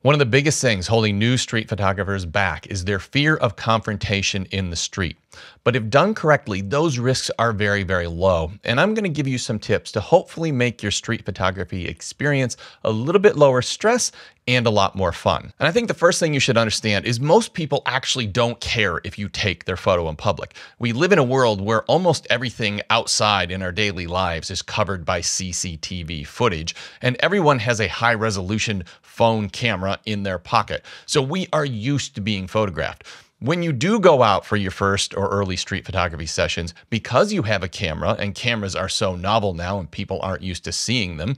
One of the biggest things holding new street photographers back is their fear of confrontation in the street. But if done correctly, those risks are very, very low. And I'm going to give you some tips to hopefully make your street photography experience a little bit lower stress and a lot more fun. And I think the first thing you should understand is most people actually don't care if you take their photo in public. We live in a world where almost everything outside in our daily lives is covered by CCTV footage, and everyone has a high-resolution phone camera in their pocket. So we are used to being photographed. When you do go out for your first or early street photography sessions, because you have a camera, and cameras are so novel now and people aren't used to seeing them,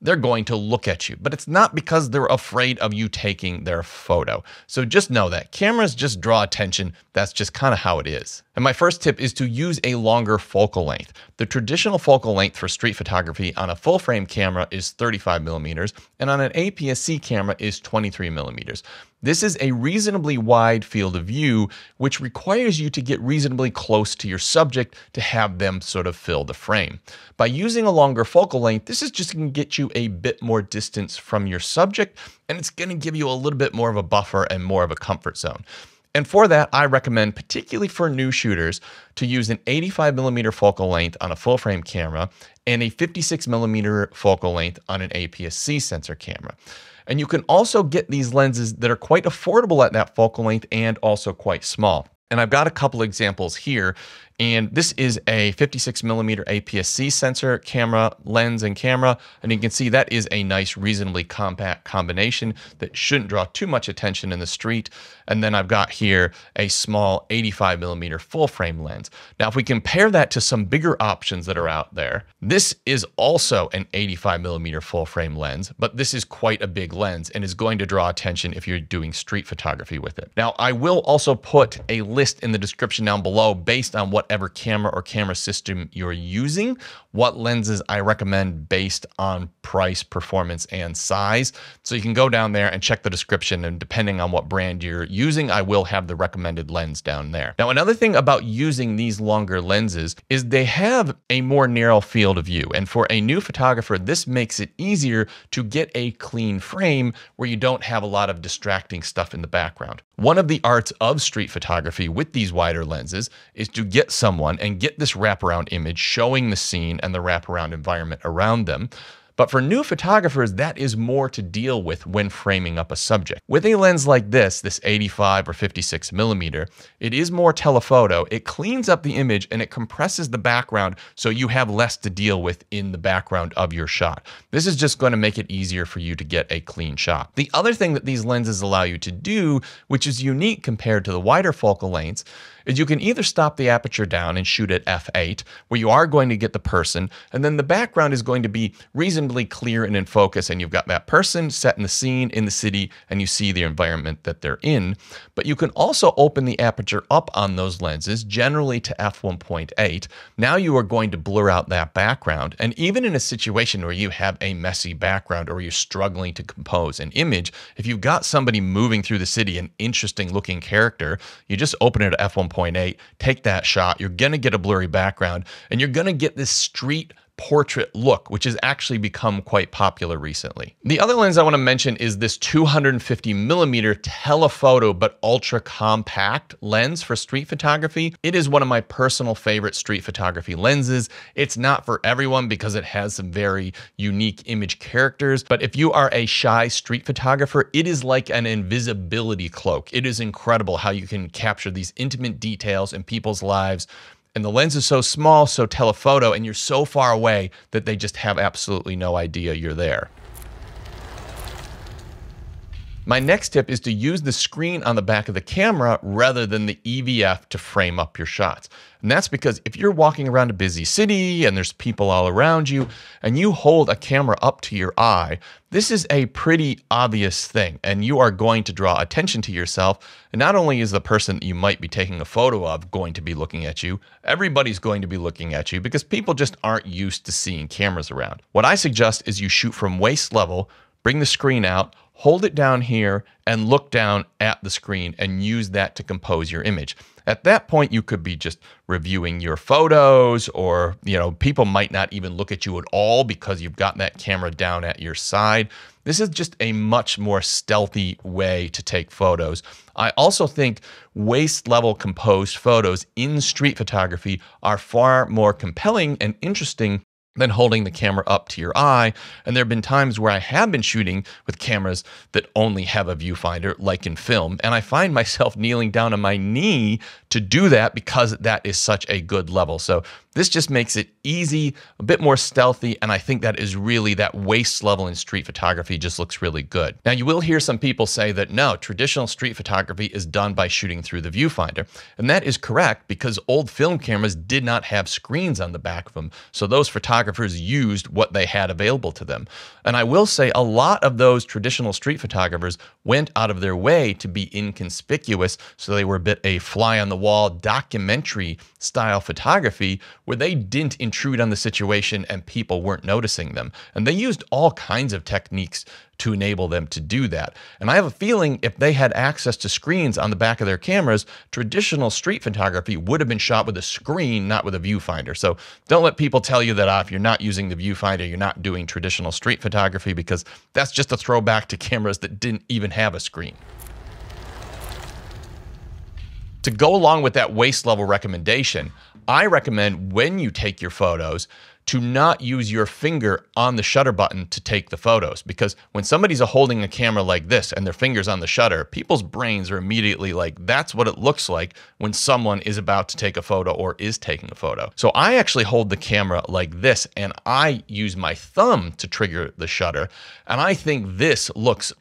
they're going to look at you. But it's not because they're afraid of you taking their photo. So just know that cameras just draw attention. That's just kind of how it is. And my first tip is to use a longer focal length. The traditional focal length for street photography on a full frame camera is 35 millimeters, and on an APS-C camera is 23 millimeters. This is a reasonably wide field of view, which requires you to get reasonably close to your subject to have them sort of fill the frame. By using a longer focal length, this is just going to get you a bit more distance from your subject, and it's going to give you a little bit more of a buffer and more of a comfort zone. And for that, I recommend, particularly for new shooters, to use an 85 millimeter focal length on a full frame camera and a 56 millimeter focal length on an APS-C sensor camera. And you can also get these lenses that are quite affordable at that focal length and also quite small. And I've got a couple examples here. And this is a 56 millimeter APS-C sensor camera, lens and camera. And you can see that is a nice, reasonably compact combination that shouldn't draw too much attention in the street. And then I've got here a small 85 millimeter full frame lens. Now, if we compare that to some bigger options that are out there, this is also an 85 millimeter full frame lens, but this is quite a big lens and is going to draw attention if you're doing street photography with it. Now, I will also put a list in the description down below based on whatever camera or camera system you're using, what lenses I recommend based on price, performance, and size. So you can go down there and check the description, and depending on what brand you're using, I will have the recommended lens down there. Now, another thing about using these longer lenses is they have a more narrow field of view. And for a new photographer, this makes it easier to get a clean frame where you don't have a lot of distracting stuff in the background. One of the arts of street photography with these wider lenses is to get someone and get this wraparound image showing the scene and the wraparound environment around them. But for new photographers, that is more to deal with when framing up a subject. With a lens like this 85 or 56 millimeter, it is more telephoto. It cleans up the image and it compresses the background so you have less to deal with in the background of your shot. This is just going to make it easier for you to get a clean shot. The other thing that these lenses allow you to do, which is unique compared to the wider focal lengths, is you can either stop the aperture down and shoot at f8, where you are going to get the person, and then the background is going to be reasonably clear and in focus, and you've got that person set in the scene in the city, and you see the environment that they're in. But you can also open the aperture up on those lenses, generally to f1.8. Now you are going to blur out that background, and even in a situation where you have a messy background or you're struggling to compose an image, if you've got somebody moving through the city, an interesting looking character, you just open it at f1.8, take that shot, you're going to get a blurry background, and you're going to get this street portrait look, which has actually become quite popular recently. The other lens I want to mention is this 250 millimeter telephoto but ultra compact lens for street photography. It is one of my personal favorite street photography lenses. It's not for everyone because it has some very unique image characters, but if you are a shy street photographer, it is like an invisibility cloak. It is incredible how you can capture these intimate details in people's lives. And the lens is so small, so telephoto, and you're so far away that they just have absolutely no idea you're there. My next tip is to use the screen on the back of the camera rather than the EVF to frame up your shots. And that's because if you're walking around a busy city and there's people all around you and you hold a camera up to your eye, this is a pretty obvious thing and you are going to draw attention to yourself. And not only is the person that you might be taking a photo of going to be looking at you, everybody's going to be looking at you because people just aren't used to seeing cameras around. What I suggest is you shoot from waist level, bring the screen out, hold it down here and look down at the screen and use that to compose your image. At that point, you could be just reviewing your photos, or, people might not even look at you at all because you've got that camera down at your side. This is just a much more stealthy way to take photos. I also think waist level composed photos in street photography are far more compelling and interesting than holding the camera up to your eye. And there have been times where I have been shooting with cameras that only have a viewfinder, like in film, and I find myself kneeling down on my knee to do that because that is such a good level. So this just makes it easy, a bit more stealthy, and I think that is really, that waist level in street photography just looks really good. Now, you will hear some people say that no, traditional street photography is done by shooting through the viewfinder, and that is correct because old film cameras did not have screens on the back of them, so those photographers used what they had available to them. And I will say a lot of those traditional street photographers went out of their way to be inconspicuous, so they were a bit a fly-on-the-wall documentary style photography where they didn't intrude on the situation and people weren't noticing them. And they used all kinds of techniques to enable them to do that. And I have a feeling if they had access to screens on the back of their cameras, traditional street photography would have been shot with a screen, not with a viewfinder. So don't let people tell you that if you're not using the viewfinder, you're not doing traditional street photography, because that's just a throwback to cameras that didn't even have a screen. To go along with that waist level recommendation, I recommend when you take your photos to not use your finger on the shutter button to take the photos, because when somebody's holding a camera like this and their finger's on the shutter, people's brains are immediately like, that's what it looks like when someone is about to take a photo or is taking a photo. So I actually hold the camera like this and I use my thumb to trigger the shutter. And I think this looks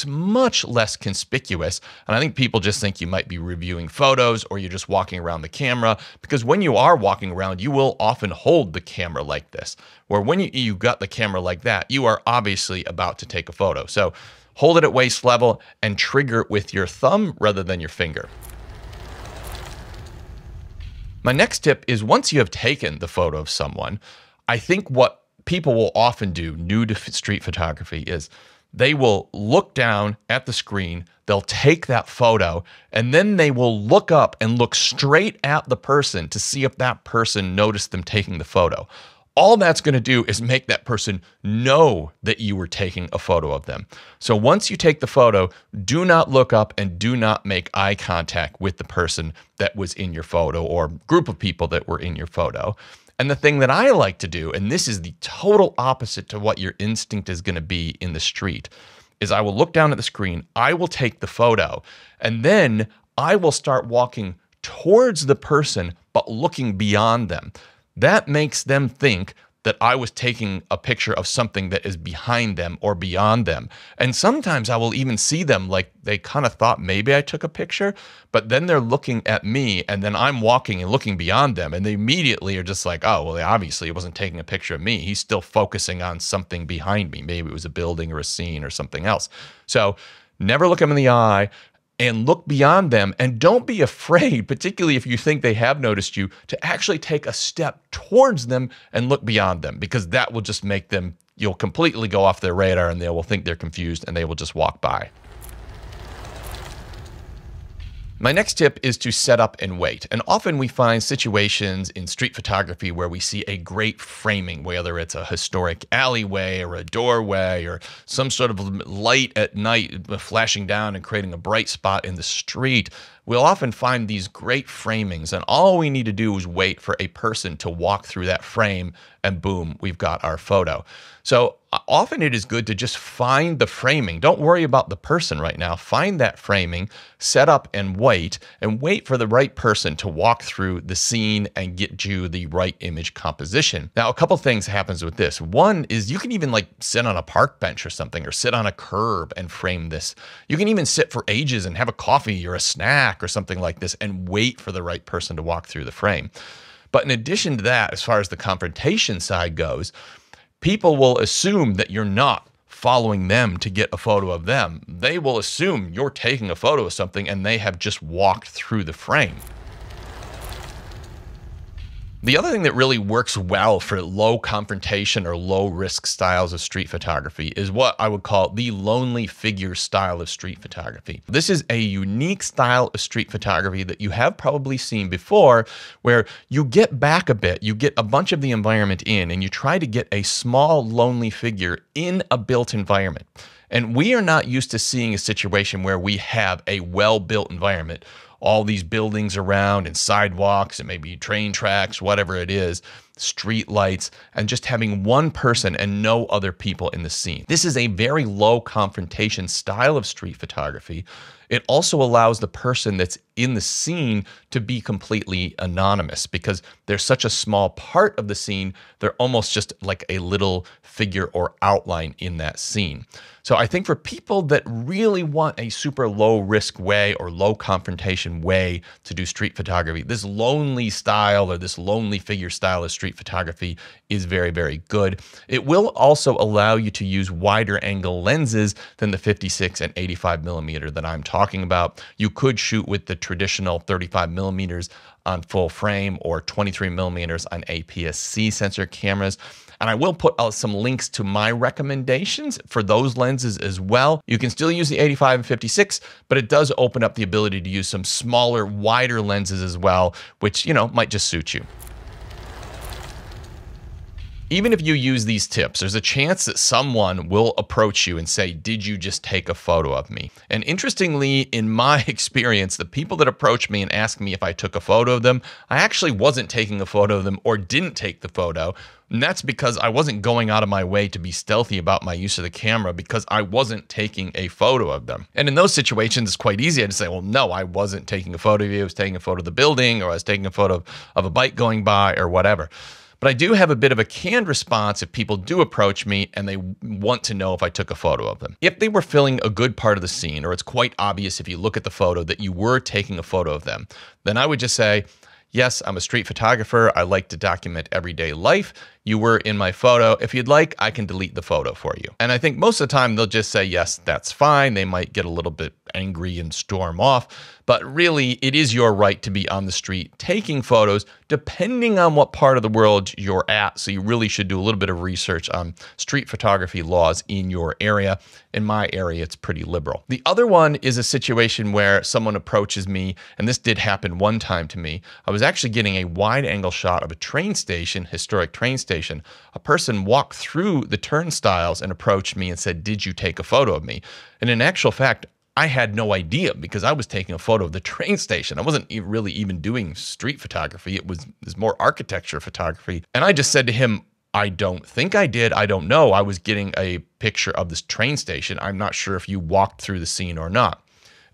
much less conspicuous. And I think people just think you might be reviewing photos or you're just walking around the camera, because when you are walking around, you will often hold the camera like this, where when you got the camera like that, you are obviously about to take a photo. So hold it at waist level and trigger it with your thumb rather than your finger. My next tip is, once you have taken the photo of someone, I think what people will often do new to street photography is they will look down at the screen, they'll take that photo, and then they will look up and look straight at the person to see if that person noticed them taking the photo. All that's going to do is make that person know that you were taking a photo of them. So once you take the photo, do not look up and do not make eye contact with the person that was in your photo or group of people that were in your photo. And the thing that I like to do, and this is the total opposite to what your instinct is going to be in the street, is I will look down at the screen, I will take the photo, and then I will start walking towards the person, but looking beyond them. That makes them think that I was taking a picture of something that is behind them or beyond them. And sometimes I will even see them like they kind of thought maybe I took a picture, but then they're looking at me and then I'm walking and looking beyond them. And they immediately are just like, oh, well, obviously he wasn't taking a picture of me. He's still focusing on something behind me. Maybe it was a building or a scene or something else. So never look them in the eye. And look beyond them, and don't be afraid, particularly if you think they have noticed you, to actually take a step towards them and look beyond them, because that will just make them, you'll completely go off their radar and they will think they're confused and they will just walk by. My next tip is to set up and wait. And often we find situations in street photography where we see a great framing, whether it's a historic alleyway or a doorway or some sort of light at night flashing down and creating a bright spot in the street. We'll often find these great framings, and all we need to do is wait for a person to walk through that frame, and boom, we've got our photo. So often it is good to just find the framing. Don't worry about the person right now. Find that framing, set up and wait for the right person to walk through the scene and get you the right image composition. Now, a couple things happens with this. One is you can even like sit on a park bench or something, or sit on a curb and frame this. You can even sit for ages and have a coffee or a snack or something like this and wait for the right person to walk through the frame. But in addition to that, as far as the confrontation side goes, people will assume that you're not following them to get a photo of them. They will assume you're taking a photo of something and they have just walked through the frame. The other thing that really works well for low confrontation or low risk styles of street photography is what I would call the lonely figure style of street photography. This is a unique style of street photography that you have probably seen before, where you get back a bit, you get a bunch of the environment in, and you try to get a small lonely figure in a built environment. And we are not used to seeing a situation where we have a well-built environment, all these buildings around and sidewalks and maybe train tracks, whatever it is, street lights, and just having one person and no other people in the scene. This is a very low confrontation style of street photography. It also allows the person that's in the scene to be completely anonymous because they're such a small part of the scene, they're almost just like a little figure or outline in that scene. So I think for people that really want a super low risk way or low confrontation way to do street photography, this lonely style or this lonely figure style of street photography is very, very good. It will also allow you to use wider angle lenses than the 56 and 85 millimeter that I'm talking about. You could shoot with the traditional 35 millimeters on full frame or 23 millimeters on APS-C sensor cameras. And I will put out some links to my recommendations for those lenses as well. You can still use the 85 and 56, but it does open up the ability to use some smaller, wider lenses as well, which, might just suit you. Even if you use these tips, there's a chance that someone will approach you and say, "Did you just take a photo of me?" And interestingly, in my experience, the people that approach me and ask me if I took a photo of them, I actually wasn't taking a photo of them or didn't take the photo. And that's because I wasn't going out of my way to be stealthy about my use of the camera because I wasn't taking a photo of them. And in those situations, it's quite easy to say, well, no, I wasn't taking a photo of you. I was taking a photo of the building, or I was taking a photo of a bike going by or whatever. But I do have a bit of a canned response if people do approach me and they want to know if I took a photo of them. If they were filling a good part of the scene, or it's quite obvious if you look at the photo that you were taking a photo of them, then I would just say, "Yes, I'm a street photographer. I like to document everyday life. You were in my photo. If you'd like, I can delete the photo for you." And I think most of the time they'll just say, yes, that's fine. They might get a little bit angry and storm off. But really, it is your right to be on the street taking photos, depending on what part of the world you're at. So you really should do a little bit of research on street photography laws in your area. In my area, it's pretty liberal. The other one is a situation where someone approaches me, and this did happen one time to me. I was actually getting a wide angle shot of a train station, historic train station. A person walked through the turnstiles and approached me and said, "Did you take a photo of me?" And in actual fact, I had no idea because I was taking a photo of the train station. I wasn't really even doing street photography. It was more architecture photography. And I just said to him, "I don't think I did. I don't know. I was getting a picture of this train station. I'm not sure if you walked through the scene or not."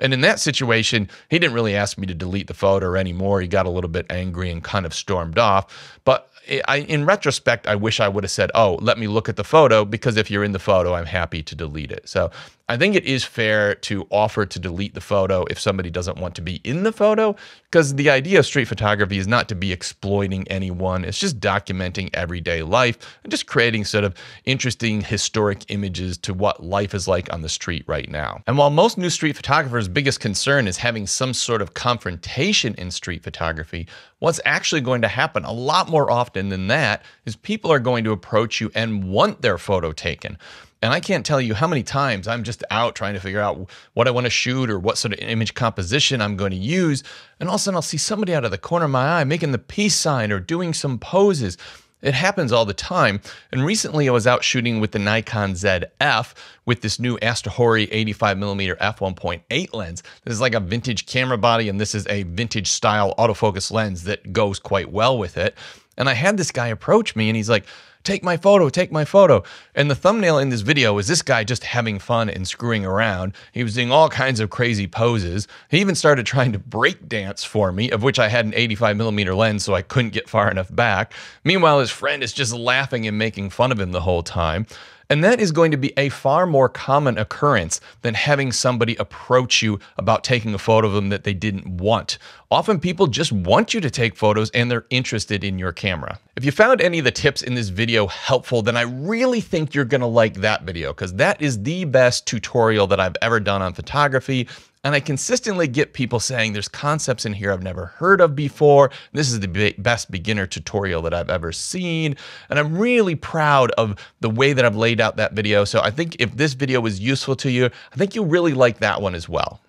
And in that situation, he didn't really ask me to delete the photo anymore. He got a little bit angry and kind of stormed off. But in retrospect, I wish I would have said, "Oh, let me look at the photo, because if you're in the photo, I'm happy to delete it." So I think it is fair to offer to delete the photo if somebody doesn't want to be in the photo, because the idea of street photography is not to be exploiting anyone. It's just documenting everyday life and just creating sort of interesting historic images to what life is like on the street right now. And while most new street photographers' biggest concern is having some sort of confrontation in street photography, what's actually going to happen a lot more often than that is people are going to approach you and want their photo taken. And I can't tell you how many times I'm just out trying to figure out what I want to shoot or what sort of image composition I'm going to use. And all of a sudden I'll see somebody out of the corner of my eye making the peace sign or doing some poses. It happens all the time. And recently I was out shooting with the Nikon ZF with this new Storey 85mm f1.8 lens. This is like a vintage camera body, and this is a vintage style autofocus lens that goes quite well with it. And I had this guy approach me and he's like, "Take my photo, take my photo." And the thumbnail in this video is this guy just having fun and screwing around. He was doing all kinds of crazy poses. He even started trying to break dance for me, of which I had an 85mm lens, so I couldn't get far enough back. Meanwhile, his friend is just laughing and making fun of him the whole time. And that is going to be a far more common occurrence than having somebody approach you about taking a photo of them that they didn't want. Often people just want you to take photos and they're interested in your camera. If you found any of the tips in this video helpful, then I really think you're going to like that video, because that is the best tutorial that I've ever done on photography. And I consistently get people saying there's concepts in here I've never heard of before. This is the best beginner tutorial that I've ever seen. And I'm really proud of the way that I've laid out that video. So I think if this video was useful to you, I think you'll really like that one as well.